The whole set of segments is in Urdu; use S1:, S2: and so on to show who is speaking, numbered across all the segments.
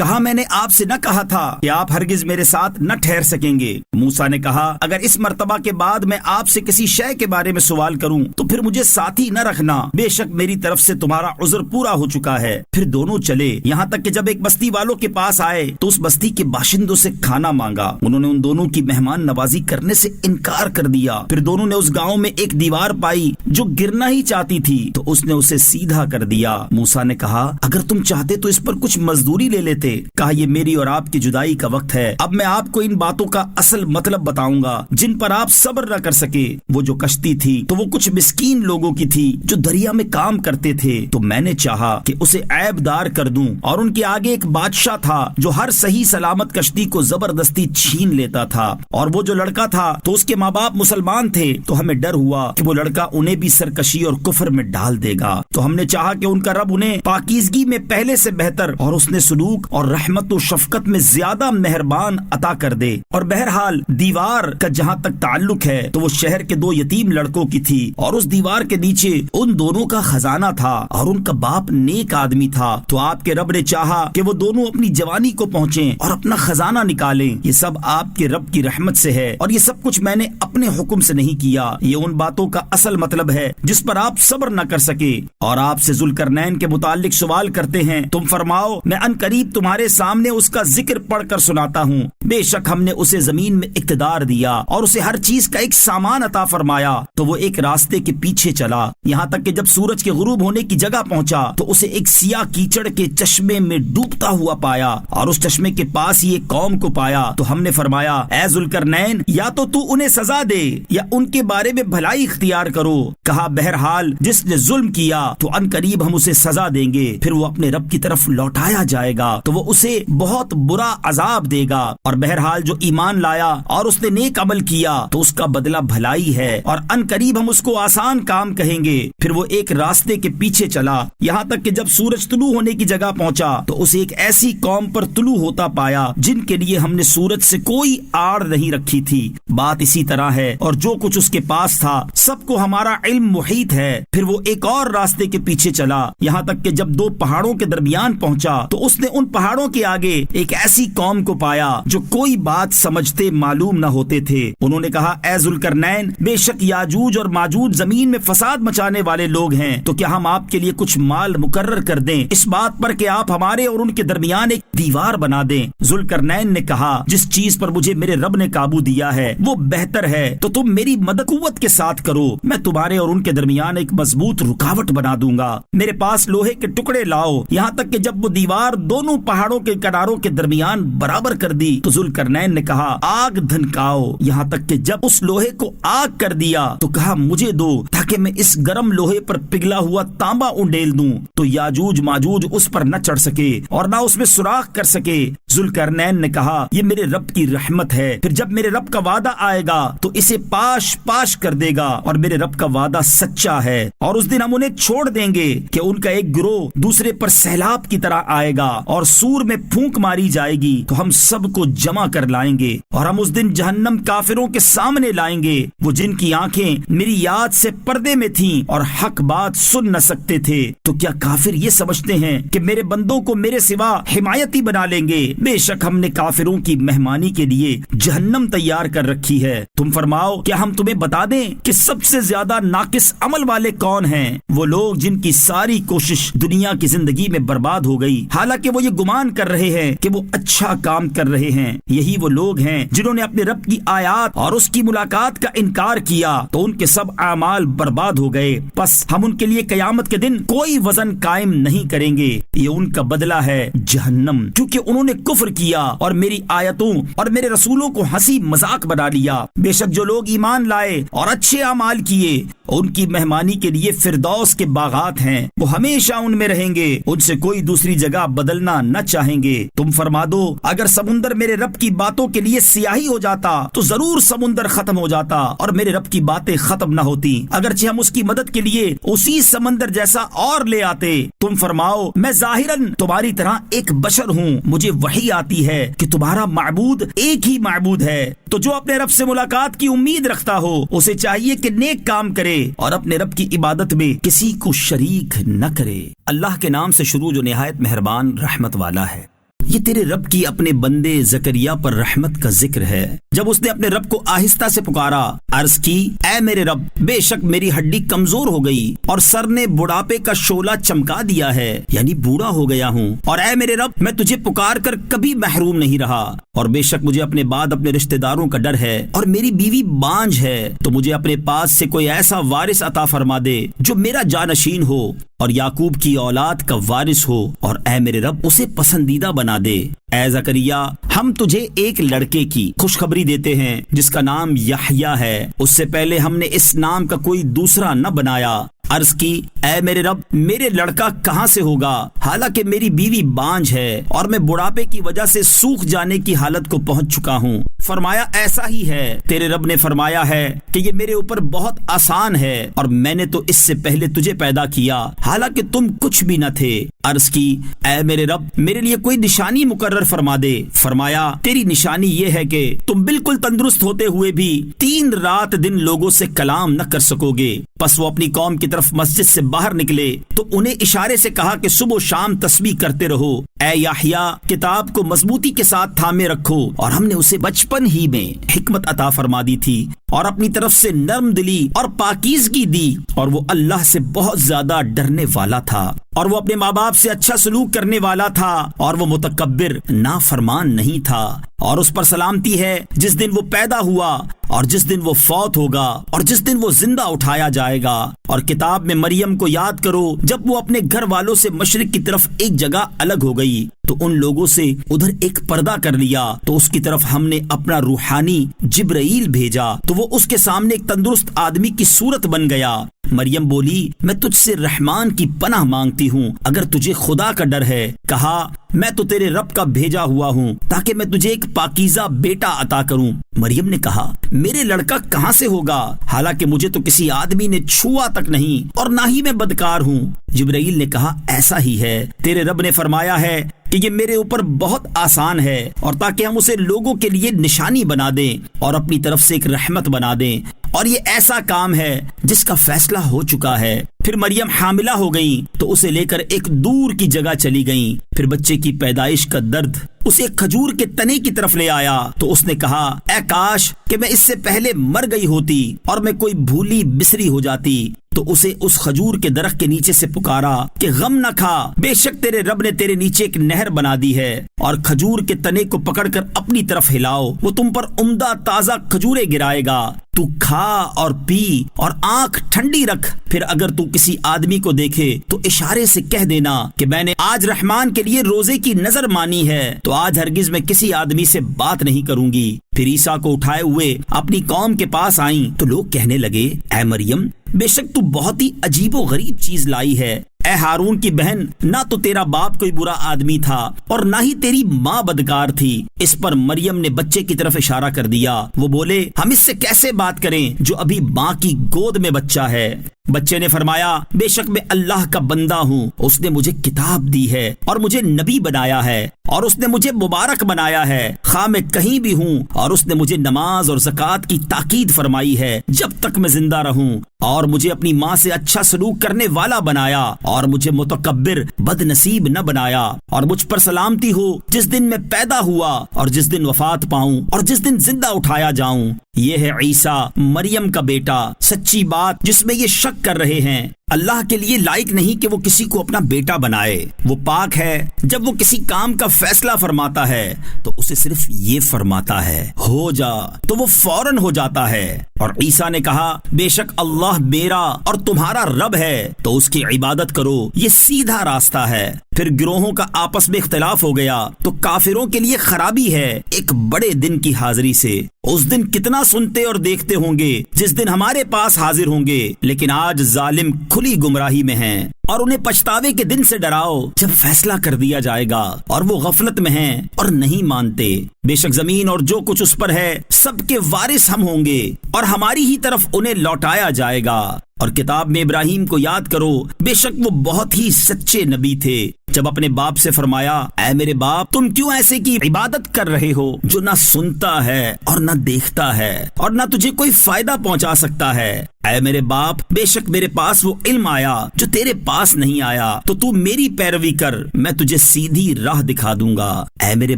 S1: کہا میں نے آپ سے نہ کہا تھا کہ آپ ہرگز میرے ساتھ نہ ٹھہر سکیں گے؟ موسیٰ نے کہا اگر اس مرتبہ کے بعد میں آپ سے کسی شے کے بارے میں سوال کروں تو پھر مجھے ساتھی نہ رکھنا، بے شک میری طرف سے تمہارا عذر پورا ہو چکا ہے۔ پھر دونوں چلے، یہاں تک کہ جب ایک بستی والوں کے پاس آئے تو اس بستی کے باشندوں سے کھانا مانگا۔ انہوں نے ان دونوں کی مہمان نوازی کرنے سے انکار کر دیا۔ پھر دونوں نے اس گاؤں میں ایک دیوار پائی جو گرنا ہی چاہتی تھی تو اس نے اسے سیدھا کر دیا۔ موسیٰ نے کہا اگر تم چاہتے تو اس پر کچھ مزدوری لے لیتے۔ کہا یہ میری اور آپ کی جدائی کا وقت ہے، اب میں آپ کو ان باتوں کا اصل مطلب بتاؤں گا جن پر آپ صبر نہ کر سکے۔ وہ جو کشتی تھی تو وہ کچھ مسکین لوگوں کی تھی جو دریا میں کام کرتے تھے، تو میں نے چاہا کہ اسے عیب دار کر دوں، اور ان کے آگے ایک بادشاہ تھا جو ہر صحیح سلامت کشتی کو زبردستی چھین لیتا تھا، اور وہ جو لڑکا تھا تو اس کے ماں باپ مسلمان تھے، تو ہمیں ڈر ہوا کہ وہ لڑکا انہیں بھی سرکشی اور کفر میں ڈال دے گا، تو ہم نے چاہا کہ ان کا رب انہیں پاکیزگی میں پہلے سے بہتر اور حسن سلوک اور رحمت و شفقت میں زیادہ مہربان عطا کر دے۔ اور بہرحال دیوار کا جہاں تک تعلق ہے تو وہ شہر کے دو یتیم لڑکوں کی تھی، اور اس دیوار کے نیچے ان دونوں کا خزانہ تھا، اور ان کا باپ نیک آدمی تھا، تو آپ کے رب نے چاہا کہ وہ دونوں اپنی جوانی کو پہنچیں اور اپنا خزانہ نکالیں۔ یہ سب آپ کے رب کی رحمت سے ہے، اور یہ سب کچھ میں نے اپنے حکم سے نہیں کیا۔ یہ ان باتوں کا اصل مطلب ہے جس پر آپ صبر نہ کر سکے۔ اور آپ سے ذوالقرنین کے متعلق سوال کرتے ہیں، تم فرماؤ میں ان قریب تمہارے سامنے اس کا ذکر پڑھ کر سناتا ہوں۔ بے شک ہم نے اسے زمین میں اقتدار دیا اور اسے ہر چیز کا ایک سامان عطا فرمایا، تو وہ ایک راستے کے پیچھے چلا، یہاں تک کہ جب سورج کے غروب ہونے کی جگہ پہنچا تو اسے ایک سیاہ کیچڑ کے چشمے میں ڈوبتا ہوا پایا، اور اس چشمے کے پاس ہی ایک قوم کو پایا، تو ہم نے فرمایا اے ذوالقرنین یا تو انہیں سزا دے یا ان کے بارے میں بھلائی اختیار کرو۔ کہا بہرحال جس نے ظلم کیا تو ان قریب ہم اسے سزا دیں گے، پھر وہ اپنے رب کی طرف لوٹایا جائے گا تو وہ اسے بہت برا عذاب دے گا، اور بہرحال جو ایمان لایا اور اس نے نیک عمل کیا تو اس کا بدلہ بھلائی ہے، اور ان قریب ہم اس کو آسان کام کہیں گے۔ پھر وہ ایک راستے کے پیچھے چلا، یہاں تک کہ جب سورج طلوع ہونے کی جگہ پہنچا تو اسے ایک ایسی قوم پر طلوع ہوتا پایا جن کے لیے ہم نے سورج سے کوئی آڑ نہیں رکھی تھی۔ بات اسی طرح ہے، اور جو کچھ اس کے پاس تھا سب کو ہمارا علم محیط ہے۔ پھر وہ ایک اور راستے کے پیچھے چلا، یہاں تک کہ جب دو پہاڑوں کے درمیان پہنچا تو اس نے ان پہاڑوں کے آگے ایک ایسی قوم کو پایا جو کوئی بات سمجھتے معلوم نہ ہوتے تھے۔ انہوں نے کہا اے ذوالقرنین بے شک یاجوج اور ماجوج زمین میں فساد مچانے والے لوگ ہیں، تو کیا ہم آپ کے لیے کچھ مال مقرر کر دیں اس بات پر کہ آپ ہمارے اور ان کے درمیان ایک دیوار بنا دیں؟ ذوالقرنین نے کہا جس چیز پر مجھے میرے رب نے قابو دیا ہے وہ بہتر ہے، تو تم میری مدد قوت کے ساتھ کرو، میں تمہارے اور ان کے درمیان ایک مضبوط رکاوٹ بنا دوں گا۔ میرے پاس لوہے کے ٹکڑے لاؤ، یہاں تک کہ جب وہ دیوار دونوں پہاڑوں کے کناروں کے درمیان برابر کر دی تو ذوالقرنین نے کہا آگ دھنکاؤ، یہاں تک کہ جب اس لوہے کو آگ کر دیا تو کہا مجھے دو تاکہ میں اس گرم لوہے پر پگھلا ہوا تانبا انڈیل دوں، تو یاجوج ماجوج اس پر نہ چڑھ سکے اور نہ اس میں سوراخ کر سکے۔ ذوالقرنین نے کہا یہ میرے رب کی رحمت ہے، پھر جب میرے رب کا وعدہ آئے گا تو اسے پاش پاش کر دے گا، اور میرے رب کا وعدہ سچا ہے، اور اس دن ہم انہیں چھوڑ دیں گے کہ ان کا ایک گروہ دوسرے پر سیلاب کی طرح آئے گا، اور سور میں پھونک ماری جائے گی تو ہم سب کو جمع کر لائیں گے، اور ہم اس دن جہنم کافروں کے سامنے لائیں گے، وہ جن کی آنکھیں میری یاد سے پردے میں تھیں اور حق بات سن نہ سکتے تھے۔ تو کیا کافر یہ سمجھتے ہیں کہ میرے بندوں کو میرے سوا حمایتی بنا لیں گے؟ بے شک ہم نے کافروں کی مہمانی کے لیے جہنم تیار کر رکھی ہے۔ تم فرماؤ کیا ہم تمہیں بتا دیں کہ سب سے زیادہ ناقص عمل والے کون ہیں؟ وہ لوگ جن کی ساری کوشش دنیا کی زندگی میں برباد ہو گئی، حالانکہ وہ یہ گمان کر رہے ہیں کہ وہ اچھا کام کر رہے ہیں۔ یہی وہ لوگ ہیں جنہوں نے اپنے رب کی آیات اور اس کی ملاقات کا انکار کیا تو ان کے سب اعمال برباد ہو گئے، پس ہم ان کے لیے قیامت کے دن کوئی وزن قائم نہیں کریں گے، یہ ان کا بدلہ ہے جہنم، کیونکہ انہوں نے کفر کیا اور میری آیتوں اور میرے رسولوں کو ہنسی مذاق بنا لیا۔ بے شک جو لوگ ایمان لائے اور اچھے اعمال کیے ان کی مہمانی کے لیے فردوس کے باغات ہیں، وہ ہمیشہ ان میں رہیں گے، ان سے کوئی دوسری جگہ بدلنا نہ چاہیں گے۔ تم فرما دو اگر سمندر میرے رب کی باتوں کے لیے سیاہی ہو جاتا تو ضرور سمندر ختم ہو جاتا اور میرے رب کی باتیں ختم نہ ہوتی، اگرچہ ہم اس کی مدد کے لیے اسی سمندر جیسا اور لے آتے۔ تم فرماؤ میں ظاہراً تمہاری طرح ایک بشر ہوں، مجھے وحی آتی ہے کہ تمہارا معبود ایک ہی معبود ہے، تو جو اپنے رب سے ملاقات کی امید رکھتا ہو اسے چاہیے کہ نیک کام کرے اور اپنے رب کی عبادت میں کسی کو شریک نہ کرے۔ اللہ کے نام سے شروع جو نہایت مہربان رحمت والا ہے۔ یہ تیرے رب کی اپنے بندے زکریا پر رحمت کا ذکر ہے جب اس نے اپنے رب کو آہستہ سے پکارا، عرض کی، اے میرے رب، بے شک میری ہڈی کمزور ہو گئی اور سر نے بڑھاپے کا شعلہ چمکا دیا ہے، یعنی بوڑھا ہو گیا ہوں، اور اے میرے رب، میں تجھے پکار کر کبھی محروم نہیں رہا، اور بے شک مجھے اپنے بعد اپنے رشتہ داروں کا ڈر ہے، اور میری بیوی بانجھ ہے، تو مجھے اپنے پاس سے کوئی ایسا وارث عطا فرما دے جو میرا جانشین ہو اور یعقوب کی اولاد کا وارث ہو، اور اے میرے رب اسے پسندیدہ بنا دے۔ اے زکریا، ہم تجھے ایک لڑکے کی خوشخبری دیتے ہیں جس کا نام یحییٰ ہے، اس سے پہلے ہم نے اس نام کا کوئی دوسرا نہ بنایا۔ عرض کی، اے میرے رب، میرے لڑکا کہاں سے ہوگا، حالانکہ میری بیوی بانجھ ہے اور میں بڑھاپے کی وجہ سے سوکھ جانے کی حالت کو پہنچ چکا ہوں۔ فرمایا، ایسا ہی ہے، تیرے رب نے فرمایا ہے کہ یہ میرے اوپر بہت آسان ہے، اور میں نے تو اس سے پہلے تجھے پیدا کیا حالانکہ تم کچھ بھی نہ تھے۔ عرض کی، اے میرے رب، میرے لیے کوئی نشانی مقرر فرما دے۔ فرمایا، تیری نشانی یہ ہے کہ تم بالکل تندرست ہوتے ہوئے بھی 3 رات دن لوگوں سے کلام نہ کر سکو گے۔ پس وہ اپنی قوم کی طرف مسجد سے باہر نکلے تو انہیں اشارے سے کہا کہ صبح و شام تسبیح کرتے رہو۔ اے یحییٰ، کتاب کو مضبوطی کے ساتھ تھامے رکھو، اور ہم نے اسے بچپن ہی میں حکمت عطا فرما دی تھی اور اپنی طرف سے نرم دلی اور پاکیزگی دی، اور وہ اللہ سے بہت زیادہ ڈرنے والا تھا، اور وہ اپنے ماں باپ سے اچھا سلوک کرنے والا تھا، اور وہ متکبر نافرمان نہیں تھا۔ اور اس پر سلامتی ہے جس دن وہ پیدا ہوا اور جس دن وہ فوت ہوگا اور جس دن وہ زندہ اٹھایا جائے گا۔ اور کتاب میں مریم کو یاد کرو جب وہ اپنے گھر والوں سے مشرق کی طرف ایک جگہ الگ ہو گئی تو ان لوگوں سے ادھر ایک پردہ کر لیا، تو اس کی طرف ہم نے اپنا روحانی جبرائیل بھیجا تو وہ اس کے سامنے ایک تندرست آدمی کی صورت بن گیا۔ مریم بولی، میں تجھ سے رحمان کی پناہ مانگتی ہوں اگر تجھے خدا کا ڈر ہے۔ کہا، میں تو تیرے رب کا بھیجا ہوا ہوں تاکہ میں تجھے ایک پاکیزہ بیٹا عطا کروں۔ مریم نے کہا، میرے لڑکا کہاں سے ہوگا، حالانکہ مجھے تو کسی آدمی نے چھوا تک نہیں اور نہ ہی میں بدکار ہوں۔ جبرائیل نے کہا، ایسا ہی ہے، تیرے رب نے فرمایا ہے کہ یہ میرے اوپر بہت آسان ہے، اور تاکہ ہم اسے لوگوں کے لیے نشانی بنا دیں اور اپنی طرف سے ایک رحمت بنا دیں، اور یہ ایسا کام ہے جس کا فیصلہ ہو چکا ہے۔ پھر مریم حاملہ ہو گئی تو اسے لے کر ایک دور کی جگہ چلی گئیں۔ پھر بچے کی پیدائش کا درد اسے ایک کھجور کے تنے کی طرف لے آیا تو اس نے کہا، اے کاش کہ میں اس سے پہلے مر گئی ہوتی اور میں کوئی بھولی بسری ہو جاتی۔ تو اسے اس کھجور کے درخت کے نیچے سے پکارا کہ غم نہ کھا، بے شک تیرے رب نے تیرے نیچے ایک نہر بنا دی ہے، اور کھجور کے تنے کو پکڑ کر اپنی طرف ہلاؤ، وہ تم پر عمدہ تازہ کھجورے گرائے گا، تو کھا اور پی اور آنکھ ٹھنڈی رکھ۔ پھر اگر تو کسی آدمی کو دیکھے تو اشارے سے کہہ دینا کہ میں نے آج رحمان کے لیے روزے کی نظر مانی ہے، تو آج ہرگز میں کسی آدمی سے بات نہیں کروں گی۔ پھر عیسیٰ کو اٹھائے ہوئے اپنی قوم کے پاس آئیں تو لوگ کہنے لگے، اے مریم، بے شک تو بہت ہی عجیب و غریب چیز لائی ہے۔ اے ہارون کی بہن، نہ تو تیرا باپ کوئی برا آدمی تھا اور نہ ہی تیری ماں بدکار تھی۔ اس پر مریم نے بچے کی طرف اشارہ کر دیا۔ وہ بولے، ہم اس سے کیسے بات کریں جو ابھی ماں کی گود میں بچہ ہے؟ بچے نے فرمایا، بے شک میں اللہ کا بندہ ہوں، اس نے مجھے کتاب دی ہے اور مجھے نبی بنایا ہے، اور اس نے مجھے مبارک بنایا ہے خواہ میں کہیں بھی ہوں، اور اس نے مجھے نماز اور زکوٰۃ کی تاکید فرمائی ہے جب تک میں زندہ رہوں، اور مجھے اپنی ماں سے اچھا سلوک کرنے والا بنایا، اور مجھے متکبر بد نصیب نہ بنایا۔ اور مجھ پر سلامتی ہو جس دن میں پیدا ہوا اور جس دن وفات پاؤں اور جس دن زندہ اٹھایا جاؤں۔ یہ ہے عیسیٰ مریم کا بیٹا، سچی بات جس میں یہ شک کر رہے ہیں۔ اللہ کے لیے لائق نہیں کہ وہ کسی کو اپنا بیٹا بنائے، وہ پاک ہے۔ جب وہ کسی کام کا فیصلہ فرماتا ہے تو اسے صرف یہ فرماتا ہے، ہو جا، تو وہ فوراً ہو جاتا ہے۔ اور عیسیٰ نے کہا، بے شک اللہ میرا اور تمہارا رب ہے، تو اس کی عبادت کرو، یہ سیدھا راستہ ہے۔ پھر گروہوں کا آپس میں اختلاف ہو گیا تو کافروں کے لیے خرابی ہے ایک بڑے دن کی حاضری سے۔ اس دن کتنا سنتے اور دیکھتے ہوں گے جس دن ہمارے پاس حاضر ہوں گے، لیکن آج ظالم کھلی گمراہی میں ہیں۔ اور انہیں پچھتاوے کے دن سے ڈراؤ جب فیصلہ کر دیا جائے گا، اور وہ غفلت میں ہیں اور نہیں مانتے۔ بے شک زمین اور جو کچھ اس پر ہے سب کے وارث ہم ہوں گے، اور ہماری ہی طرف انہیں لوٹایا جائے گا۔ اور کتاب میں ابراہیم کو یاد کرو، بے شک وہ بہت ہی سچے نبی تھے۔ جب اپنے باپ سے فرمایا اے میرے باپ تم کیوں ایسے کی عبادت کر رہے ہو جو نہ سنتا ہے اور نہ دیکھتا ہے اور نہ تجھے کوئی فائدہ پہنچا سکتا ہے؟ اے میرے باپ بے شک میرے پاس وہ علم آیا جو تیرے پاس نہیں آیا، تو میری پیروی کر، میں تجھے سیدھی راہ دکھا دوں گا۔ اے میرے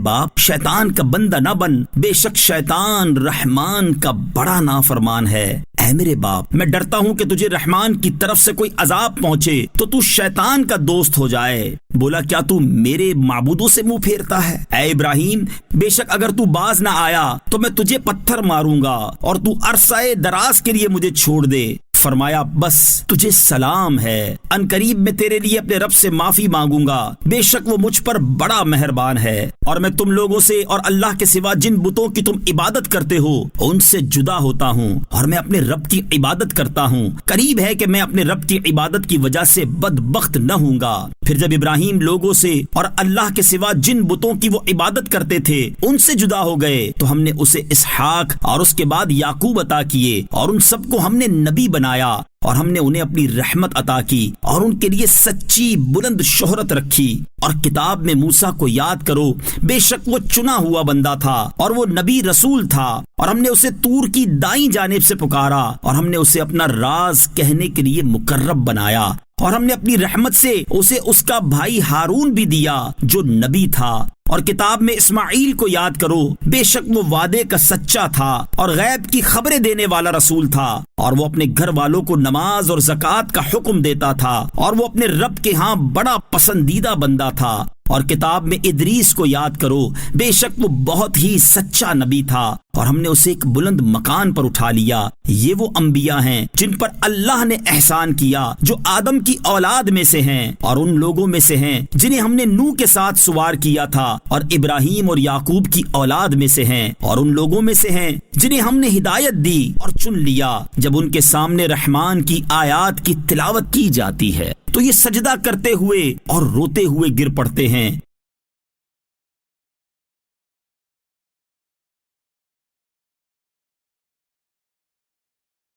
S1: باپ شیطان کا بندہ نہ بن، بے شک شیطان رحمان کا بڑا نافرمان ہے۔ اے میرے باپ میں ڈرتا ہوں کہ تجھے رحمان کی طرف سے کوئی عذاب پہنچے تو شیطان کا دوست ہو جائے۔ بولا کیا تو میرے معبودوں سے منہ پھیرتا ہے؟ اے ابراہیم بے شک اگر تو باز نہ آیا تو میں تجھے پتھر ماروں گا اور تو عرصہ دراز کے لیے مجھے چھوڑ دے۔ فرمایا بس تجھے سلام ہے، ان قریب میں تیرے لیے اپنے رب سے معافی مانگوں گا، بے شک وہ مجھ پر بڑا مہربان ہے، اور میں تم لوگوں سے اور اللہ کے سوا جن بتوں کی تم عبادت کرتے ہو ان سے جدا ہوتا ہوں اور میں اپنے رب کی عبادت کرتا ہوں۔ قریب ہے کہ میں اپنے رب کی عبادت کی وجہ سے بدبخت نہ ہوں گا۔ پھر جب ابراہیم لوگوں سے اور اللہ کے سوا جن بتوں کی وہ عبادت کرتے تھے ان سے جدا ہو گئے تو ہم نے اسے اسحاق اور اس کے بعد یعقوب عطا کیے، اور ان سب کو ہم نے نبی بنایا، اور ہم نے انہیں اپنی رحمت عطا کی اور ان کے لیے سچی بلند شہرت رکھی۔ اور کتاب میں موسیٰ کو یاد کرو، بے شک وہ چنا ہوا بندہ تھا اور وہ نبی رسول تھا، اور ہم نے اسے طور کی دائیں جانب سے پکارا اور ہم نے اسے اپنا راز کہنے کے لیے مقرب بنایا، اور ہم نے اپنی رحمت سے اسے اس کا بھائی ہارون بھی دیا جو نبی تھا۔ اور کتاب میں اسماعیل کو یاد کرو، بے شک وہ وعدے کا سچا تھا اور غیب کی خبریں دینے والا رسول تھا، اور وہ اپنے گھر والوں کو نماز اور زکوٰۃ کا حکم دیتا تھا، اور وہ اپنے رب کے ہاں بڑا پسندیدہ بندہ تھا۔ اور کتاب میں ادریس کو یاد کرو، بے شک وہ بہت ہی سچا نبی تھا اور ہم نے اسے ایک بلند مکان پر اٹھا لیا۔ یہ وہ انبیاء ہیں جن پر اللہ نے احسان کیا، جو آدم کی اولاد میں سے ہیں اور ان لوگوں میں سے ہیں جنہیں ہم نے نوح کے ساتھ سوار کیا تھا، اور ابراہیم اور یعقوب کی اولاد میں سے ہیں اور ان لوگوں میں سے ہیں جنہیں ہم نے ہدایت دی اور چن لیا۔ جب ان کے سامنے رحمان کی آیات کی تلاوت کی جاتی ہے تو یہ سجدہ کرتے ہوئے اور روتے ہوئے گر پڑتے ہیں۔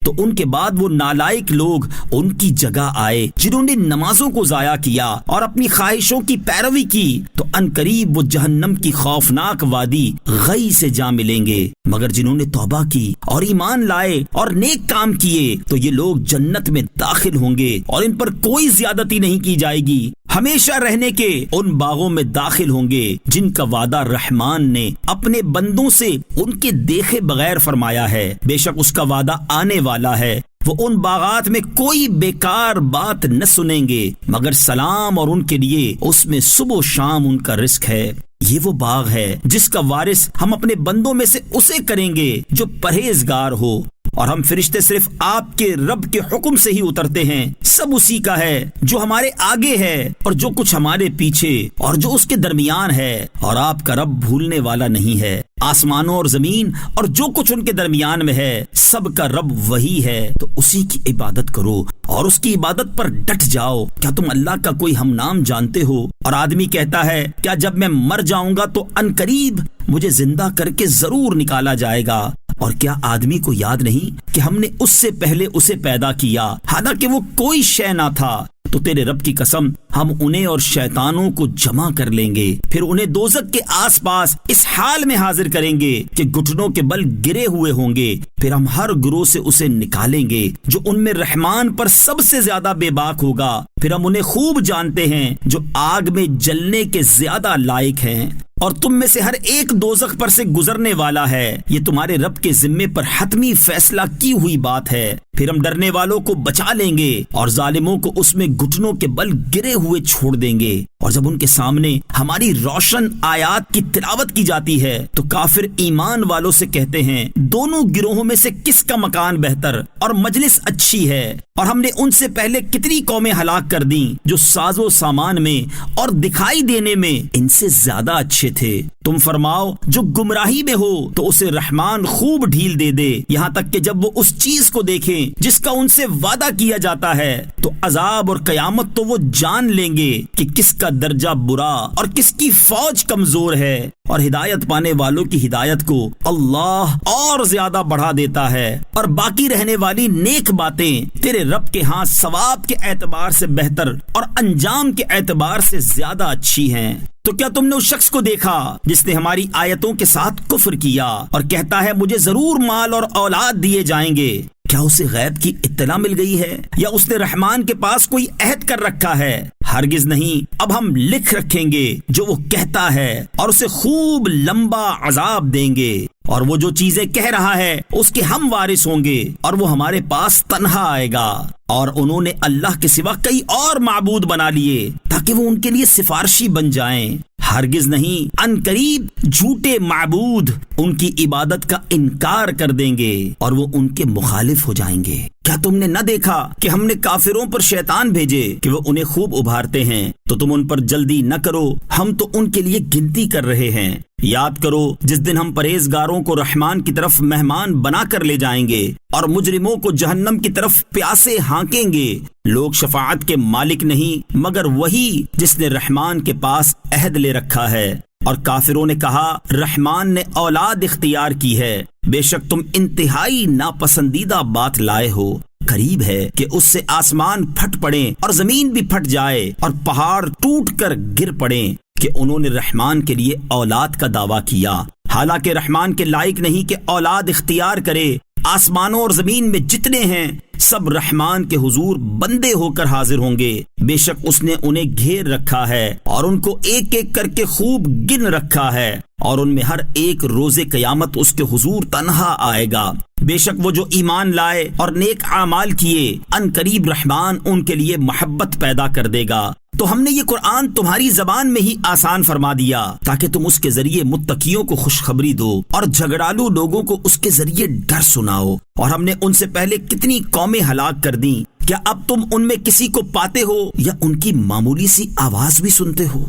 S1: تو ان کے بعد وہ نالائق لوگ ان کی جگہ آئے جنہوں نے نمازوں کو ضائع کیا اور اپنی خواہشوں کی پیروی کی، تو ان قریب وہ جہنم کی خوفناک وادی غی سے جا ملیں گے، مگر جنہوں نے توبہ کی اور ایمان لائے اور نیک کام کیے تو یہ لوگ جنت میں داخل ہوں گے اور ان پر کوئی زیادتی نہیں کی جائے گی، ہمیشہ رہنے کے ان باغوں میں داخل ہوں گے جن کا وعدہ رحمان نے اپنے بندوں سے ان کے دیکھے بغیر فرمایا ہے۔ بے شک اس کا وعدہ آنے والا ہے، وہ ان باغات میں کوئی بیکار بات نہ سنیں گے مگر سلام، اور ان کے لیے اس میں صبح و شام ان کا رزق ہے۔ یہ وہ باغ ہے جس کا وارث ہم اپنے بندوں میں سے اسے کریں گے جو پرہیزگار ہو، اور ہم فرشتے صرف آپ کے رب کے حکم سے ہی اترتے ہیں، سب اسی کا ہے جو ہمارے آگے ہے اور جو کچھ ہمارے پیچھے اور جو اس کے درمیان ہے، اور آپ کا رب بھولنے والا نہیں ہے۔ آسمانوں اور زمین اور جو کچھ ان کے درمیان میں ہے سب کا رب وہی ہے، تو اسی کی عبادت کرو اور اس کی عبادت پر ڈٹ جاؤ۔ کیا تم اللہ کا کوئی ہم نام جانتے ہو؟ اور آدمی کہتا ہے کیا جب میں مر جاؤں گا تو ان قریب مجھے زندہ کر کے ضرور نکالا جائے گا؟ اور کیا آدمی کو یاد نہیں کہ ہم نے اس سے پہلے اسے پیدا کیا حالانکہ وہ کوئی شے نہ تھا؟ تو تیرے رب کی قسم ہم انہیں اور شیطانوں کو جمع کر لیں گے، پھر انہیں دوزخ کے آس پاس اس حال میں حاضر کریں گے کہ گھٹنوں کے بل گرے ہوئے ہوں گے، پھر ہم ہر گروہ سے اسے نکالیں گے جو ان میں رحمان پر سب سے زیادہ بے باک ہوگا، پھر ہم انہیں خوب جانتے ہیں جو آگ میں جلنے کے زیادہ لائق ہیں، اور تم میں سے ہر ایک دوزخ پر سے گزرنے والا ہے۔ یہ تمہارے رب کے ذمے پر حتمی فیصلہ کی ہوئی بات ہے۔ پھر ہم ڈرنے والوں کو بچا لیں گے اور ظالموں کو اس میں گھٹنوں کے بل گرے ہوئے چھوڑ دیں گے، اور جب ان کے سامنے ہماری روشن آیات کی تلاوت کی جاتی ہے تو کافر ایمان والوں سے کہتے ہیں دونوں گروہوں میں سے کس کا مکان بہتر اور مجلس اچھی ہے، اور ہم نے ان سے پہلے کتنی قومیں ہلاک کر دیں جو ساز و سامان میں اور دکھائی دینے میں ان سے زیادہ اچھے تھے۔ تم فرماؤ جو گمراہی میں ہو تو اسے رحمان خوب ڈھیل دے دے، یہاں تک کہ جب وہ اس چیز کو دیکھیں جس کا ان سے وعدہ کیا جاتا ہے تو عذاب اور قیامت تو وہ جان لیں گے کہ کس کا درجہ برا اور کس کی فوج کمزور ہے، اور ہدایت پانے والوں کی ہدایت کو اللہ اور زیادہ بڑھا دیتا ہے، اور باقی رہنے والی نیک باتیں تیرے رب کے ہاں ثواب کے اعتبار سے بہتر اور انجام کے اعتبار سے زیادہ اچھی ہیں۔ تو کیا تم نے اس شخص کو دیکھا جس نے ہماری آیتوں کے ساتھ کفر کیا اور کہتا ہے مجھے ضرور مال اور اولاد دیے جائیں گے؟ کیا اسے غیب کی اطلاع مل گئی ہے یا اس نے رحمان کے پاس کوئی عہد کر رکھا ہے؟ ہرگز نہیں، اب ہم لکھ رکھیں گے جو وہ کہتا ہے اور اسے خوب لمبا عذاب دیں گے، اور وہ جو چیزیں کہہ رہا ہے اس کے ہم وارث ہوں گے، اور وہ ہمارے پاس تنہا آئے گا۔ اور انہوں نے اللہ کے سوا کئی اور معبود بنا لیے تاکہ وہ ان کے لیے سفارشی بن جائیں۔ ہرگز نہیں، ان قریب جھوٹے معبود ان کی عبادت کا انکار کر دیں گے اور وہ ان کے مخالف ہو جائیں گے۔ کیا تم نے نہ دیکھا کہ ہم نے کافروں پر شیطان بھیجے کہ وہ انہیں خوب ابھارتے ہیں؟ تو تم ان پر جلدی نہ کرو، ہم تو ان کے لیے گنتی کر رہے ہیں۔ یاد کرو جس دن ہم پرہیزگاروں کو رحمان کی طرف مہمان بنا کر لے جائیں گے اور مجرموں کو جہنم کی طرف پیاسے ہانکیں گے۔ لوگ شفاعت کے مالک نہیں مگر وہی جس نے رحمان کے پاس عہد لے رکھا ہے۔ اور کافروں نے کہا رحمان نے اولاد اختیار کی ہے، بے شک تم انتہائی ناپسندیدہ بات لائے ہو۔ قریب ہے کہ اس سے آسمان پھٹ پڑیں اور زمین بھی پھٹ جائے اور پہاڑ ٹوٹ کر گر پڑیں کہ انہوں نے رحمان کے لیے اولاد کا دعویٰ کیا، حالانکہ رحمان کے لائق نہیں کہ اولاد اختیار کرے۔ آسمانوں اور زمین میں جتنے ہیں سب رحمان کے حضور بندے ہو کر حاضر ہوں گے، بے شک اس نے انہیں گھیر رکھا ہے اور ان کو ایک ایک کر کے خوب گن رکھا ہے، اور ان میں ہر ایک روز قیامت اس کے حضور تنہا آئے گا۔ بے شک وہ جو ایمان لائے اور نیک اعمال کیے ان قریب رحمان ان کے لیے محبت پیدا کر دے گا۔ تو ہم نے یہ قرآن تمہاری زبان میں ہی آسان فرما دیا تاکہ تم اس کے ذریعے متقیوں کو خوشخبری دو اور جھگڑالو لوگوں کو اس کے ذریعے ڈر سناؤ۔ اور ہم نے ان سے پہلے کتنی قومیں ہلاک کر دیں، کیا اب تم ان میں کسی کو پاتے ہو یا ان کی معمولی سی آواز بھی سنتے ہو؟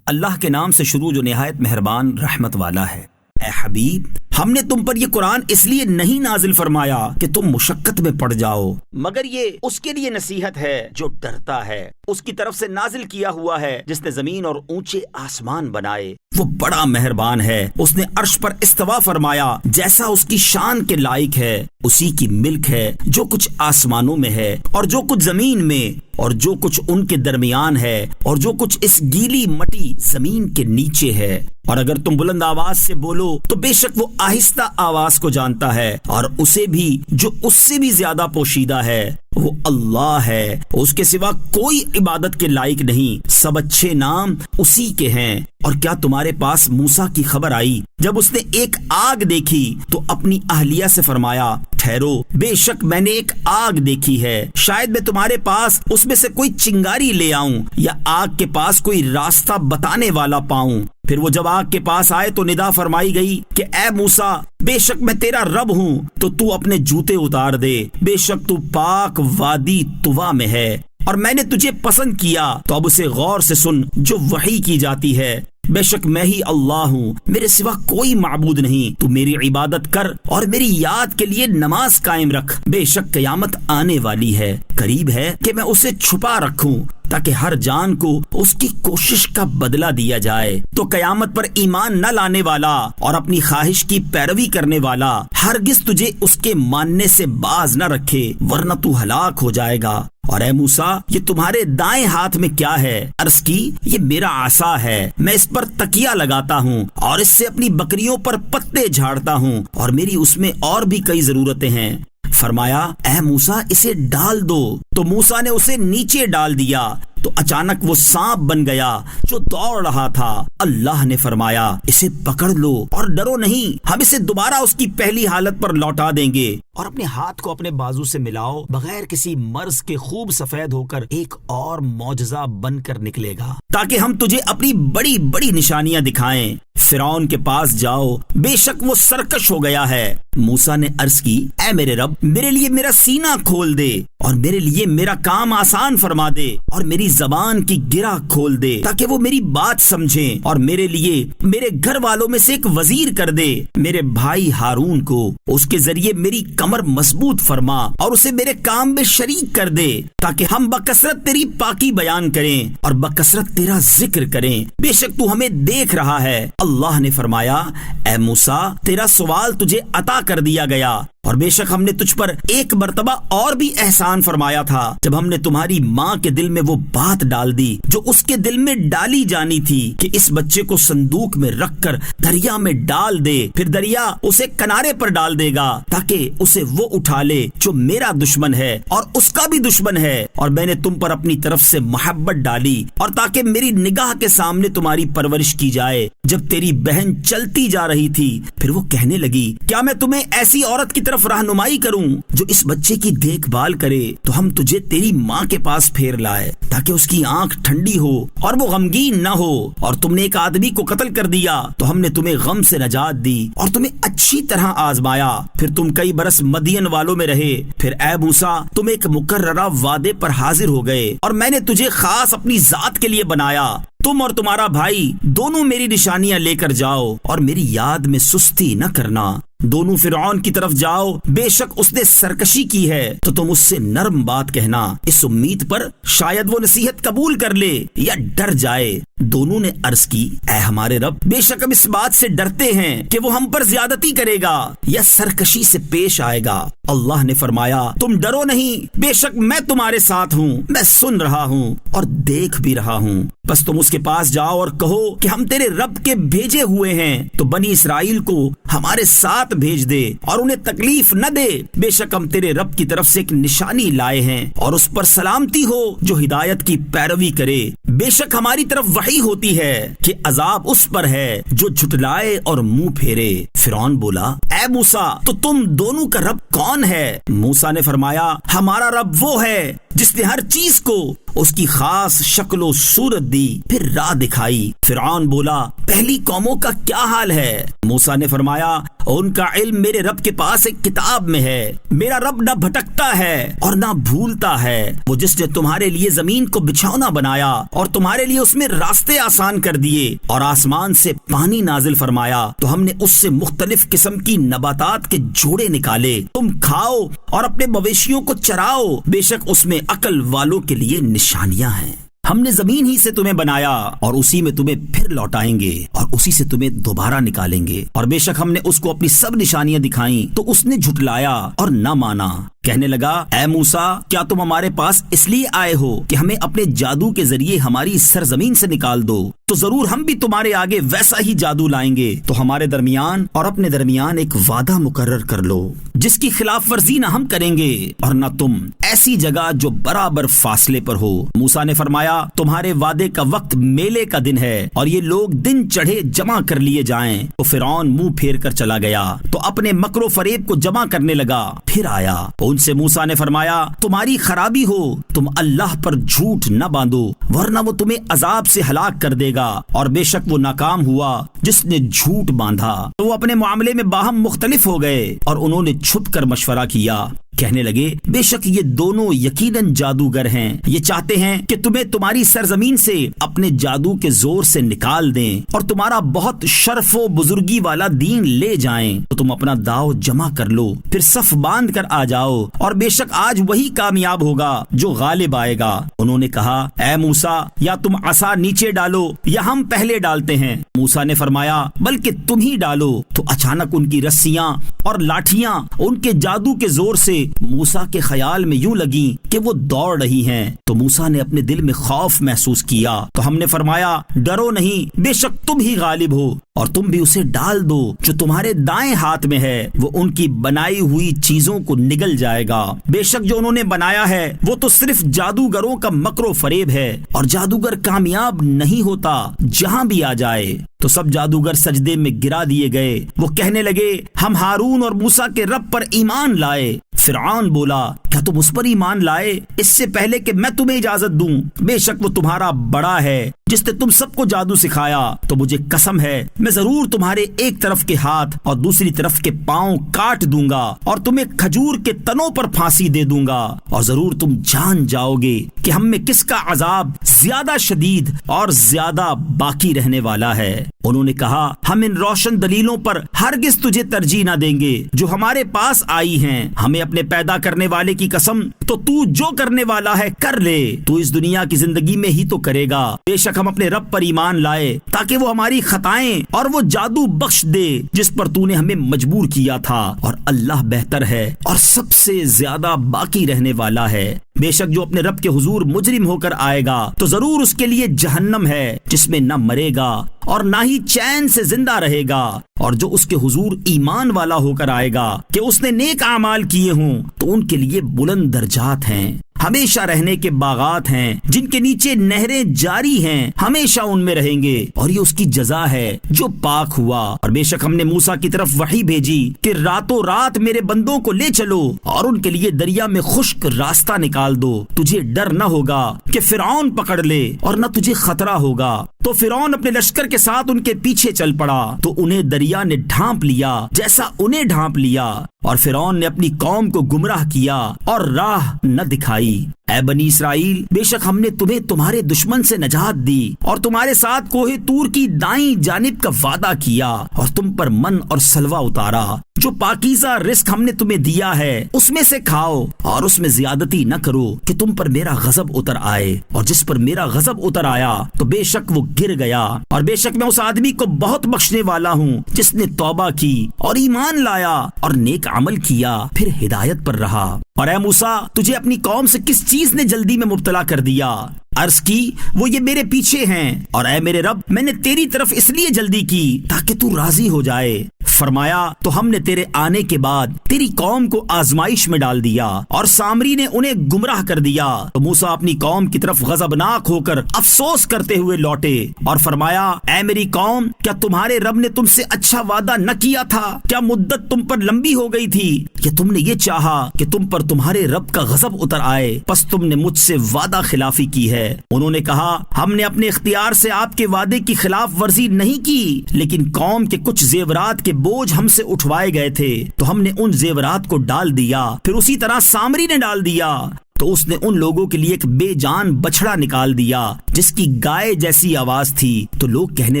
S1: اللہ کے نام سے شروع جو نہایت مہربان رحمت والا ہے۔ اے حبیب، ہم نے تم پر یہ قرآن اس لیے نہیں نازل فرمایا کہ تم مشقت میں پڑ جاؤ، مگر یہ اس کے لیے نصیحت ہے جو ڈرتا ہے۔ اس کی طرف سے نازل کیا ہوا ہے جس نے زمین اور اونچے آسمان بنائے، وہ بڑا مہربان ہے۔ اس نے عرش پر استوا فرمایا جیسا اس کی شان کے لائق ہے۔ اسی کی ملک ہے جو کچھ آسمانوں میں ہے اور جو کچھ زمین میں اور جو کچھ ان کے درمیان ہے اور جو کچھ اس گیلی مٹی زمین کے نیچے ہے۔ اور اگر تم بلند آواز سے بولو تو بے شک وہ آہستہ آواز کو جانتا ہے، اور اسے بھی جو اس سے بھی زیادہ پوشیدہ ہے۔ وہ اللہ ہے، اس کے سوا کوئی عبادت کے لائق نہیں، سب اچھے نام اسی کے ہیں۔ اور کیا تمہارے پاس موسیٰ کی خبر آئی جب اس نے ایک آگ دیکھی تو اپنی اہلیہ سے فرمایا ٹھہرو، بے شک میں نے ایک آگ دیکھی ہے، شاید میں تمہارے پاس اس میں سے کوئی چنگاری لے آؤں یا آگ کے پاس کوئی راستہ بتانے والا پاؤں۔ پھر وہ جب آگ کے پاس آئے تو ندا فرمائی گئی کہ اے موسیٰ، بے شک میں تیرا رب ہوں تو اپنے جوتے اتار دے، بے شک تو پاک وادی طوا میں ہے، اور میں نے تجھے پسند کیا۔ تو اب اسے غور سے سن جو وحی کی جاتی ہے، بے شک میں ہی اللہ ہوں، میرے سوا کوئی معبود نہیں، تو میری عبادت کر اور میری یاد کے لیے نماز قائم رکھ، بے شک قیامت آنے والی ہے، قریب ہے کہ میں اسے چھپا رکھوں تاکہ ہر جان کو اس کی کوشش کا بدلہ دیا جائے۔ تو قیامت پر ایمان نہ لانے والا اور اپنی خواہش کی پیروی کرنے والا ہرگز تجھے اس کے ماننے سے باز نہ رکھے، ورنہ تو ہلاک ہو جائے گا۔ اور اے موسیٰ، یہ تمہارے دائیں ہاتھ میں کیا ہے؟ عرض کی یہ میرا عصا ہے، میں اس پر تکیہ لگاتا ہوں اور اس سے اپنی بکریوں پر پتے جھاڑتا ہوں، اور میری اس میں اور بھی کئی ضرورتیں ہیں۔ فرمایا اے موسیٰ اسے ڈال دو، تو موسیٰ نے اسے نیچے ڈال دیا تو اچانک وہ سانپ بن گیا جو دوڑ رہا تھا۔ اللہ نے فرمایا اسے پکڑ لو اور ڈرو نہیں، ہم اسے دوبارہ اس کی پہلی حالت پر لوٹا دیں گے، اور اپنے ہاتھ کو اپنے بازو سے ملاؤ، بغیر کسی مرض کے خوب سفید ہو کر ایک اور معجزہ بن کر نکلے گا تاکہ ہم تجھے اپنی بڑی بڑی نشانیاں دکھائیں۔ فرعون کے پاس جاؤ، بے شک وہ سرکش ہو گیا ہے۔ موسیٰ نے عرض کی اے میرے رب، میرے لیے میرا سینہ کھول دے اور میرے لیے میرا کام آسان فرما دے اور میری زبان کی گرہ کھول دے تاکہ وہ میری بات سمجھیں، اور میرے لیے میرے گھر والوں میں سے ایک وزیر کر دے، میرے بھائی ہارون کو، اس کے ذریعے میری کمر کمر مضبوط فرما اور اسے میرے کام میں شریک کر دے تاکہ ہم بکثرت تیری پاکی بیان کریں اور بکثرت تیرا ذکر کریں، بے شک تو ہمیں دیکھ رہا ہے۔ اللہ نے فرمایا اے موسیٰ تیرا سوال تجھے عطا کر دیا گیا، اور بے شک ہم نے تجھ پر ایک مرتبہ اور بھی احسان فرمایا تھا جب ہم نے تمہاری ماں کے دل میں وہ بات ڈال دی جو اس کے دل میں ڈالی جانی تھی کہ اس بچے کو صندوق میں رکھ کر دریا میں ڈال دے، پھر دریا اسے کنارے پر ڈال دے گا تاکہ اسے وہ اٹھا لے جو میرا دشمن ہے اور اس کا بھی دشمن ہے، اور میں نے تم پر اپنی طرف سے محبت ڈالی اور تاکہ میری نگاہ کے سامنے تمہاری پرورش کی جائے۔ جب تیری بہن چلتی جا رہی تھی پھر وہ کہنے لگی کیا میں تمہیں ایسی عورت کی طرف رہنمائی کروں جو اس بچے کی دیکھ بھال کرے، تو ہم تجھے تیری ماں کے پاس پھیر لائے تاکہ اس کی آنکھ ٹھنڈی ہو اور وہ غمگین نہ ہو، اور تم نے ایک آدمی کو قتل کر دیا تو ہم نے تمہیں غم سے نجات دی اور تمہیں اچھی طرح آزمایا، پھر تم کئی برس مدین والوں میں رہے، پھر اے موسیٰ تم ایک مقررہ وعدے پر حاضر ہو گئے اور میں نے تجھے خاص اپنی ذات کے لیے بنایا۔ تم اور تمہارا بھائی دونوں میری نشانیاں لے کر جاؤ اور میری یاد میں سستی نہ کرنا، دونوں فرعون کی طرف جاؤ، بے شک اس نے سرکشی کی ہے تو تم اس سے نرم بات کہنا، اس امید پر شاید وہ نصیحت قبول کر لے یا ڈر جائے۔ دونوں نے عرض کی اے ہمارے رب، بے شک ہم اس بات سے ڈرتے ہیں کہ وہ ہم پر زیادتی کرے گا یا سرکشی سے پیش آئے گا۔ اللہ نے فرمایا تم ڈرو نہیں، بے شک میں تمہارے ساتھ ہوں، میں سن رہا ہوں اور دیکھ بھی رہا ہوں، بس تم اس کے پاس جاؤ اور کہو کہ ہم تیرے رب کے بھیجے ہوئے ہیں، تو بنی اسرائیل کو ہمارے ساتھ بھیج دے اور انہیں تکلیف نہ دے، بے شک ہم تیرے رب کی طرف سے ایک نشانی لائے ہیں اور اس پر سلامتی ہو جو ہدایت کی پیروی کرے، بے شک ہماری طرف وحی ہوتی ہے کہ عذاب اس پر ہے جو جھٹلائے اور منہ پھیرے۔ فرعون بولا اے موسیٰ تو تم دونوں کا رب کون ہے؟ موسیٰ نے فرمایا ہمارا رب وہ ہے جس نے ہر چیز کو اس کی خاص شکل و صورت دی پھر راہ دکھائی۔ فرعون بولا پہلی قوموں کا کیا حال ہے؟ موسیٰ نے فرمایا ان کا علم میرے رب کے پاس ایک کتاب میں ہے، میرا رب نہ بھٹکتا ہے اور نہ بھولتا ہے، وہ جس نے تمہارے لیے زمین کو بچھونا بنایا اور تمہارے لیے اس میں راستے آسان کر دیے اور آسمان سے پانی نازل فرمایا تو ہم نے اس سے مختلف قسم کی نباتات کے جوڑے نکالے، تم کھاؤ اور اپنے مویشیوں کو چراؤ، بے شک اس میں عقل والوں کے لیے نشانیاں ہیں۔ ہم نے زمین ہی سے تمہیں بنایا اور اسی میں تمہیں پھر لوٹائیں گے اور اسی سے تمہیں دوبارہ نکالیں گے، اور بے شک ہم نے اس کو اپنی سب نشانیاں دکھائیں تو اس نے جھٹلایا اور نہ مانا۔ کہنے لگا اے موسیٰ کیا تم ہمارے پاس اس لیے آئے ہو کہ ہمیں اپنے جادو کے ذریعے ہماری سرزمین سے نکال دو؟ تو ضرور ہم بھی تمہارے آگے ویسا ہی جادو لائیں گے، تو ہمارے درمیان اور اپنے درمیان ایک وعدہ مقرر کر لو جس کی خلاف ورزی نہ ہم کریں گے اور نہ تم، ایسی جگہ جو برابر فاصلے پر ہو۔ موسیٰ نے فرمایا تمہارے وعدے کا وقت میلے کا دن ہے اور یہ لوگ دن چڑھے جمع کر لیے جائیں۔ تو فرعون منہ پھیر کر چلا گیا تو اپنے مکر و فریب کو جمع کرنے لگا، پھر آیا ان سے موسیٰ نے فرمایا تمہاری خرابی ہو، تم اللہ پر جھوٹ نہ باندھو ورنہ وہ تمہیں عذاب سے ہلاک کر دے گا، اور بے شک وہ ناکام ہوا جس نے جھوٹ باندھا۔ تو وہ اپنے معاملے میں باہم مختلف ہو گئے اور انہوں نے چھپ کر مشورہ کیا، کہنے لگے بے شک یہ دونوں یقیناً جادوگر ہیں، یہ چاہتے ہیں کہ تمہیں تمہاری سرزمین سے اپنے جادو کے زور سے نکال دیں اور تمہارا بہت شرف و بزرگی والا دین لے جائیں، تو تم اپنا داؤ جمع کر لو، پھر صف باندھ کر آ جاؤ، اور بے شک آج وہی کامیاب ہوگا جو غالب آئے گا۔ انہوں نے کہا اے موسیٰ یا تم عصا نیچے ڈالو یا ہم پہلے ڈالتے ہیں۔ موسیٰ نے فرمایا بلکہ تم ہی ڈالو۔ تو اچانک ان کی رسیاں اور لاٹھیاں ان کے جادو کے زور سے موسیٰ کے خیال میں یوں لگیں کہ وہ دوڑ رہی ہیں، تو موسیٰ نے اپنے دل میں خوف محسوس کیا، تو ہم نے فرمایا ڈرو نہیں، بے شک تم ہی غالب ہو، اور تم بھی اسے ڈال دو جو تمہارے دائیں ہاتھ میں ہے، وہ ان کی بنائی ہوئی چیزوں کو نگل جائے گا، بے شک جو انہوں نے بنایا ہے وہ تو صرف جادوگروں کا مکر و فریب ہے، اور جادوگر کامیاب نہیں ہوتا جہاں بھی آ جائے۔ تو سب جادوگر سجدے میں گرا دیے گئے، وہ کہنے لگے ہم ہارون اور موسیٰ کے رب پر ایمان لائے۔ فرعون بولا کیا تم اس پر ایمان لائے اس سے پہلے کہ میں تمہیں اجازت دوں؟ بے شک وہ تمہارا بڑا ہے جس نے تم سب کو جادو سکھایا، تو مجھے قسم ہے میں ضرور تمہارے ایک طرف کے ہاتھ اور دوسری طرف کے پاؤں کاٹ دوں گا اور تمہیں کھجور کے تنوں پر پھانسی دے دوں گا، اور ضرور تم جان جاؤ گے کہ ہم میں کس کا عذاب زیادہ شدید اور زیادہ باقی رہنے والا ہے۔ انہوں نے کہا ہم ان روشن دلیلوں پر ہرگز تجھے ترجیح نہ دیں گے جو ہمارے پاس آئی ہیں، ہمیں اپنے پیدا کرنے والے کی قسم، تو جو کرنے والا ہے کر لے، تو اس دنیا کی زندگی میں ہی تو کرے گا۔ بے شک ہم اپنے رب پر ایمان لائے تاکہ وہ ہماری خطائیں اور وہ جادو بخش دے جس پر تو نے ہمیں مجبور کیا تھا، اور اللہ بہتر ہے اور سب سے زیادہ باقی رہنے والا ہے۔ بے شک جو اپنے رب کے حضور مجرم ہو کر آئے گا تو ضرور اس کے لیے جہنم ہے جس میں نہ مرے گا اور نہ ہی چین سے زندہ رہے گا، اور جو اس کے حضور ایمان والا ہو کر آئے گا کہ اس نے نیک اعمال کیے ہوں تو ان کے لیے بلند درجات ہیں، ہمیشہ رہنے کے باغات ہیں جن کے نیچے نہریں جاری ہیں، ہمیشہ ان میں رہیں گے، اور یہ اس کی جزا ہے جو پاک ہوا۔ اور بے شک ہم نے موسیٰ کی طرف وحی بھیجی کہ راتوں رات میرے بندوں کو لے چلو اور ان کے لیے دریا میں خشک راستہ نکال دو، تجھے ڈر نہ ہوگا کہ فرعون پکڑ لے اور نہ تجھے خطرہ ہوگا۔ تو فرعون اپنے لشکر کے ساتھ ان کے پیچھے چل پڑا تو انہیں دریا نے ڈھانپ لیا جیسا انہیں ڈھانپ لیا، اور فرعون نے اپنی قوم کو گمراہ کیا اور راہ نہ دکھائی۔ اے بنی اسرائیل، بے شک ہم نے تمہیں تمہارے دشمن سے نجات دی اور تمہارے ساتھ کوہ طور کی دائیں جانب کا وعدہ کیا اور تم پر من اور سلوہ اتارا۔ جو پاکیزہ رزق ہم نے تمہیں دیا ہے اس میں سے کھاؤ اور اس میں زیادتی نہ کرو کہ تم پر میرا غضب اتر آئے، اور جس پر میرا غضب اتر آیا تو بے شک وہ گر گیا، اور بے شک میں اس آدمی کو بہت بخشنے والا ہوں جس نے توبہ کی اور ایمان لایا اور نیک عمل کیا پھر ہدایت پر رہا۔ اور اے موسیٰ، تجھے اپنی قوم سے کس چیز نے جلدی میں مبتلا کر دیا؟ عرض کی وہ یہ میرے پیچھے ہیں، اور اے میرے رب میں نے تیری طرف اس لیے جلدی کی تاکہ تو راضی ہو جائے۔ فرمایا تو ہم نے تیرے آنے کے بعد تیری قوم کو آزمائش میں ڈال دیا اور سامری نے انہیں گمراہ کر دیا، تو موسیٰ اپنی قوم کی طرف غضبناک ہو کر افسوس کرتے ہوئے لوٹے اور فرمایا اے میری قوم، کیا تمہارے رب نے تم سے اچھا وعدہ نہ کیا تھا؟ کیا مدت تم پر لمبی ہو گئی تھی کہ تم نے یہ چاہا کہ تم پر تمہارے رب کا غضب اتر آئے؟ پس تم نے مجھ سے وعدہ خلافی کی ہے۔ انہوں نے کہا ہم نے اپنے اختیار سے آپ کے وعدے کی خلاف ورزی نہیں کی، لیکن قوم کے کچھ زیورات کے بوجھ ہم سے اٹھوائے گئے تھے تو ہم نے ان زیورات کو ڈال دیا، پھر اسی طرح سامری نے ڈال دیا، تو اس نے ان لوگوں کے لیے ایک بے جان بچڑا نکال دیا جس کی گائے جیسی آواز تھی، تو لوگ کہنے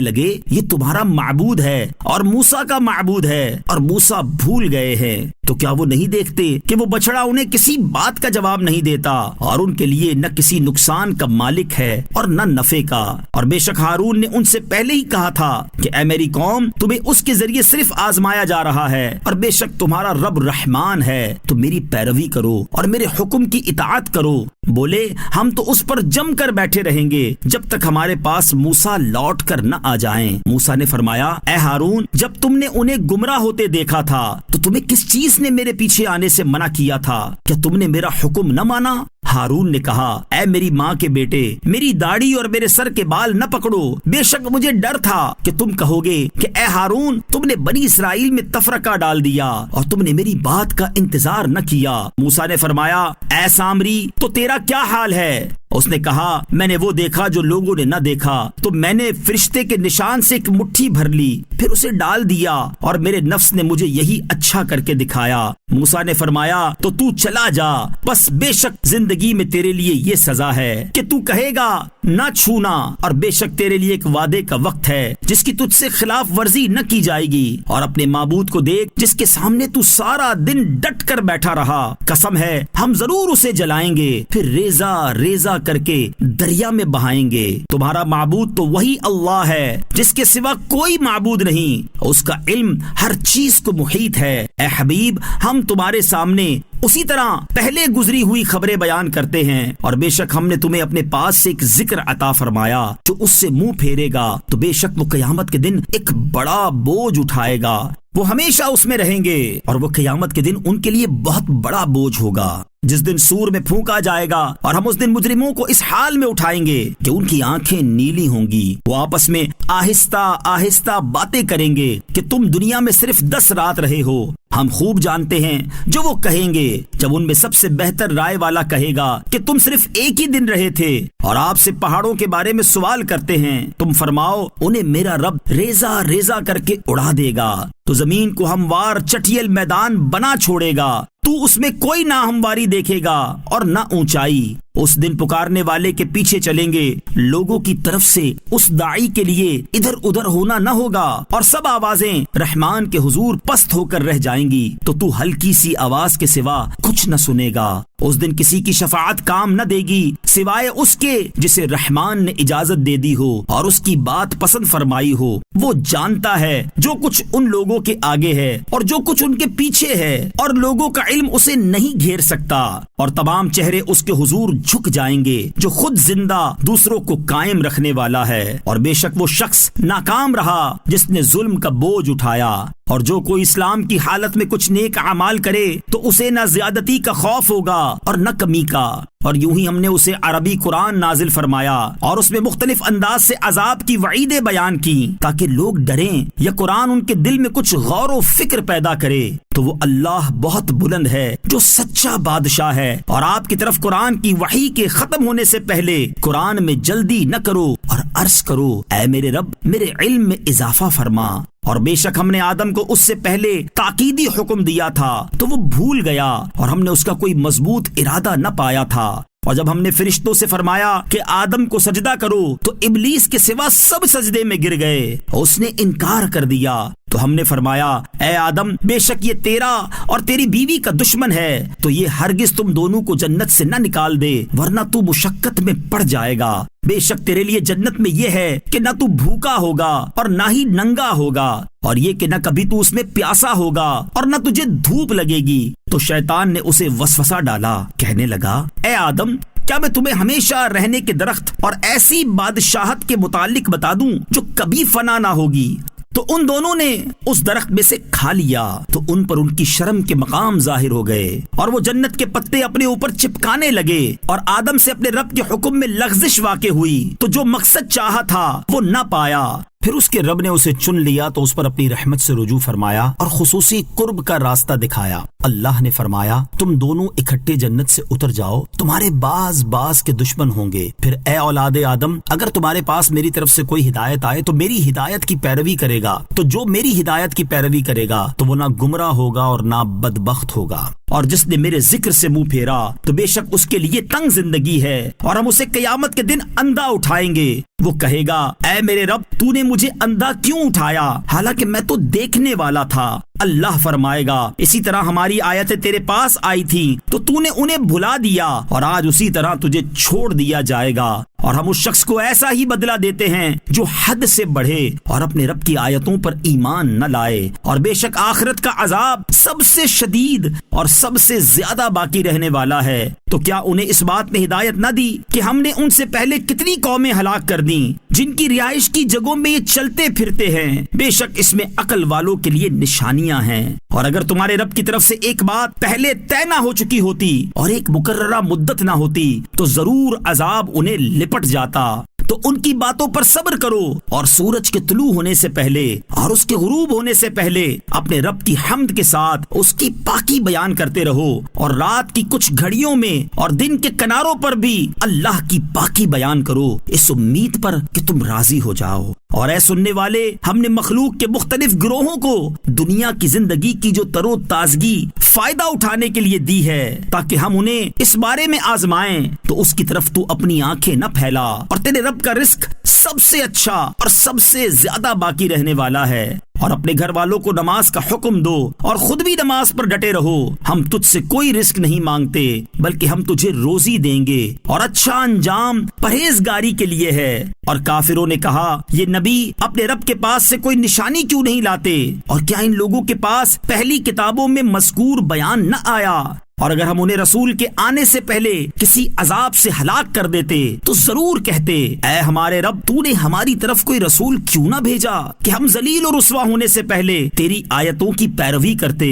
S1: لگے یہ تمہارا معبود ہے اور موسیٰ کا معبود ہے، اور موسیٰ بھول گئے ہیں۔ تو کیا وہ نہیں دیکھتے کہ وہ بچڑا انہیں کسی بات کا جواب نہیں دیتا اور ان کے لیے نہ کسی نقصان کا مالک ہے اور نہ نفع کا؟ اور بے شک ہارون نے ان سے پہلے ہی کہا تھا کہ اے میری قوم، تمہیں اس کے ذریعے صرف آزمایا جا رہا ہے، اور بے شک تمہارا رب رحمان ہے، تو میری پیروی کرو اور میرے حکم کی اطاعت کرو۔ بولے ہم تو اس پر جم کر بیٹھے رہیں گے جب تک ہمارے پاس موسیٰ لوٹ کر نہ آ جائیں۔ موسیٰ نے فرمایا اے ہارون، جب تم نے انہیں گمراہ ہوتے دیکھا تھا تو تمہیں کس چیز نے میرے پیچھے آنے سے منع کیا تھا؟ کیا تم نے میرا حکم نہ مانا؟ ہارون نے کہا اے میری ماں کے بیٹے، میری داڑھی اور میرے سر کے بال نہ پکڑو، بے شک مجھے ڈر تھا کہ تم کہو گے کہ اے ہارون، تم نے بنی اسرائیل میں تفرقہ ڈال دیا اور تم نے میری بات کا انتظار نہ کیا۔ موسیٰ نے فرمایا اے سامری، تو تیرا کیا حال ہے؟ اس نے کہا میں نے وہ دیکھا جو لوگوں نے نہ دیکھا، تو میں نے فرشتے کے نشان سے ایک مٹھی بھر لی، پھر اسے ڈال دیا، اور میرے نفس نے مجھے یہی اچھا کر کے دکھایا۔ موسیٰ نے فرمایا تو چلا جا، بس بے شک زندگی میں تیرے لیے یہ سزا ہے کہ تو کہے گا نہ چھونا، اور بے شک تیرے لیے ایک وعدے کا وقت ہے جس کی تجھ سے خلاف ورزی نہ کی جائے گی، اور اپنے معبود کو دیکھ جس کے سامنے تو سارا دن ڈٹ کر بیٹھا رہا، قسم ہے ہم ضرور اسے جلائیں گے، پھر ریزہ ریزہ کر کے دریا میں بہائیں گے۔ تمہارا معبود تو وہی اللہ ہے جس کے سوا کوئی معبود نہیں، اس کا علم ہر چیز کو محیط ہے۔ اے حبیب، ہم تمہارے سامنے اسی طرح پہلے گزری ہوئی خبریں بیان کرتے ہیں، اور بے شک ہم نے تمہیں اپنے پاس سے ایک ذکر عطا فرمایا، جو اس سے منہ پھیرے گا تو بے شک وہ قیامت کے دن ایک بڑا بوجھ اٹھائے گا، وہ ہمیشہ اس میں رہیں گے، اور وہ قیامت کے دن ان کے لیے بہت بڑا بوجھ ہوگا۔ جس دن سور میں پھونکا جائے گا اور ہم اس دن مجرموں کو اس حال میں اٹھائیں گے کہ ان کی آنکھیں نیلی ہوں گی۔ وہ آپس میں آہستہ آہستہ باتیں کریں گے کہ تم دنیا میں صرف 10 رات رہے ہو۔ ہم خوب جانتے ہیں جو وہ کہیں گے جب ان میں سب سے بہتر رائے والا کہے گا کہ تم صرف ایک ہی دن رہے تھے اور آپ سے پہاڑوں کے بارے میں سوال کرتے ہیں، تم فرماؤ انہیں میرا رب ریزہ ریزہ کر کے اڑا دے گا تو زمین کو ہموار چٹیل میدان بنا چھوڑے گا، تو اس میں کوئی نہ ہمواری دیکھے گا اور نہ اونچائی۔ اس دن پکارنے والے کے پیچھے چلیں گے، لوگوں کی طرف سے اس داعی کے لیے ادھر ادھر ہونا نہ ہوگا اور سب آوازیں رحمان کے حضور پست ہو کر رہ جائیں گی، تو ہلکی سی آواز کے سوا کچھ نہ سنے گا۔ اس دن کسی کی شفاعت کام نہ دے گی سوائے اس کے جسے رحمان نے اجازت دے دی ہو اور اس کی بات پسند فرمائی ہو۔ وہ جانتا ہے جو کچھ ان لوگوں کے آگے ہے اور جو کچھ ان کے پیچھے ہے، اور لوگوں کا علم اسے نہیں گھیر سکتا، اور تمام چہرے اس کے حضور جھک جائیں گے جو خود زندہ دوسروں کو قائم رکھنے والا ہے۔ اور بے شک وہ شخص ناکام رہا جس نے ظلم کا بوجھ اٹھایا، اور جو کوئی اسلام کی حالت میں کچھ نیک اعمال کرے تو اسے نہ زیادتی کا خوف ہوگا اور نہ کمی کا۔ اور یوں ہی ہم نے اسے عربی قرآن نازل فرمایا اور اس میں مختلف انداز سے عذاب کی وعیدیں بیان کی تاکہ لوگ ڈریں یا قرآن ان کے دل میں کچھ غور و فکر پیدا کرے۔ تو وہ اللہ بہت بلند ہے جو سچا بادشاہ ہے، اور آپ کی طرف قرآن کی وحی کے ختم ہونے سے پہلے قرآن میں جلدی نہ کرو اور عرض کرو اے میرے رب میرے علم میں اضافہ فرما۔ اور بے شک ہم نے آدم کو اس سے پہلے تاکیدی حکم دیا تھا تو وہ بھول گیا اور ہم نے اس کا کوئی مضبوط ارادہ نہ پایا تھا۔ اور جب ہم نے فرشتوں سے فرمایا کہ آدم کو سجدہ کرو تو ابلیس کے سوا سب سجدے میں گر گئے، اس نے انکار کر دیا۔ تو ہم نے فرمایا اے آدم بے شک یہ تیرا اور تیری بیوی کا دشمن ہے، تو یہ ہرگز تم دونوں کو جنت سے نہ نکال دے ورنہ تو مشقت میں پڑ جائے گا۔ بے شک تیرے لیے جنت میں یہ ہے کہ نہ تو بھوکا ہوگا اور نہ ہی ننگا ہوگا، اور یہ کہ نہ کبھی تو اس میں پیاسا ہوگا اور نہ تجھے دھوپ لگے گی۔ تو شیطان نے اسے وسوسہ ڈالا، کہنے لگا اے آدم کیا میں تمہیں ہمیشہ رہنے کے درخت اور ایسی بادشاہت کے متعلق بتا دوں جو کبھی فنا نہ ہوگی؟ تو ان دونوں نے اس درخت میں سے کھا لیا تو ان پر ان کی شرم کے مقام ظاہر ہو گئے، اور وہ جنت کے پتے اپنے اوپر چپکانے لگے، اور آدم سے اپنے رب کے حکم میں لغزش واقع ہوئی تو جو مقصد چاہا تھا وہ نہ پایا۔ پھر اس کے رب نے اسے چن لیا تو اس پر اپنی رحمت سے رجوع فرمایا اور خصوصی قرب کا راستہ دکھایا۔ اللہ نے فرمایا تم دونوں اکٹھے جنت سے اتر جاؤ، تمہارے بعض کے دشمن ہوں گے، پھر اے اولاد آدم اگر تمہارے پاس میری طرف سے کوئی ہدایت آئے تو میری ہدایت کی پیروی کرے گا، تو جو میری ہدایت کی پیروی کرے گا تو وہ نہ گمراہ ہوگا اور نہ بدبخت ہوگا، اور جس نے میرے ذکر سے منہ پھیرا تو بے شک اس کے لیے تنگ زندگی ہے، اور ہم اسے قیامت کے دن اندھا اٹھائیں گے۔ وہ کہے گا اے میرے رب تو نے مجھے اندھا کیوں اٹھایا حالانکہ میں تو دیکھنے والا تھا؟ اللہ فرمائے گا اسی طرح ہماری آیتیں تیرے پاس آئی تھی تو نے انہیں بھلا دیا، اور آج اسی طرح تجھے چھوڑ دیا جائے گا۔ اور ہم اس شخص کو ایسا ہی بدلہ دیتے ہیں جو حد سے بڑھے اور اپنے رب کی آیتوں پر ایمان نہ لائے، اور بے شک آخرت کا عذاب سب سے شدید اور سب سے زیادہ باقی رہنے والا ہے۔ تو کیا انہیں اس بات میں ہدایت نہ دی کہ ہم نے ان سے پہلے کتنی قومیں ہلاک کر دیں جن کی رہائش کی جگہوں میں یہ چلتے پھرتے ہیں؟ بے شک اس میں عقل والوں کے لیے نشانیاں ہیں۔ اور اگر تمہارے رب کی طرف سے ایک بات پہلے طے نہ ہو چکی ہوتی اور ایک مقررہ مدت نہ ہوتی تو ضرور عذاب انہیں لپٹ جاتا۔ تو ان کی باتوں پر صبر کرو، اور سورج کے طلوع ہونے سے پہلے اور اس کے غروب ہونے سے پہلے اپنے رب کی حمد کے ساتھ اس کی پاکی بیان کرتے رہو، اور رات کی کچھ گھڑیوں میں اور دن کے کناروں پر بھی اللہ کی پاکی بیان کرو، اس امید پر کہ تم راضی ہو جاؤ۔ اور اے سننے والے ہم نے مخلوق کے مختلف گروہوں کو دنیا کی زندگی کی جو تر و تازگی فائدہ اٹھانے کے لیے دی ہے تاکہ ہم انہیں اس بارے میں آزمائیں، تو اس کی طرف تو اپنی آنکھیں نہ پھیلا، اور تیرے رب کا رزق سب سے اچھا اور سب سے زیادہ باقی رہنے والا ہے۔ اور اپنے گھر والوں کو نماز کا حکم دو اور خود بھی نماز پر ڈٹے رہو، ہم تجھ سے کوئی رزق نہیں مانگتے بلکہ ہم تجھے روزی دیں گے، اور اچھا انجام پرہیزگاری کے لیے ہے۔ اور کافروں نے کہا یہ نبی اپنے رب کے پاس سے کوئی نشانی کیوں نہیں لاتے؟ اور کیا ان لوگوں کے پاس پہلی کتابوں میں مذکور بیان نہ آیا؟ اور اگر ہم انہیں رسول کے آنے سے پہلے کسی عذاب سے ہلاک کر دیتے تو ضرور کہتے اے ہمارے رب تو نے ہماری طرف کوئی رسول کیوں نہ بھیجا کہ ہم ذلیل و رسوا ہونے سے پہلے تیری آیتوں کی پیروی کرتے۔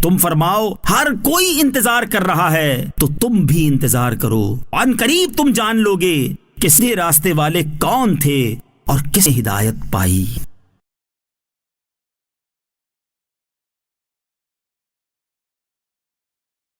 S1: تم فرماؤ ہر کوئی انتظار کر رہا ہے تو تم بھی انتظار کرو، ان قریب تم جان لوگے کس راستے والے کون تھے اور کس ہدایت پائی۔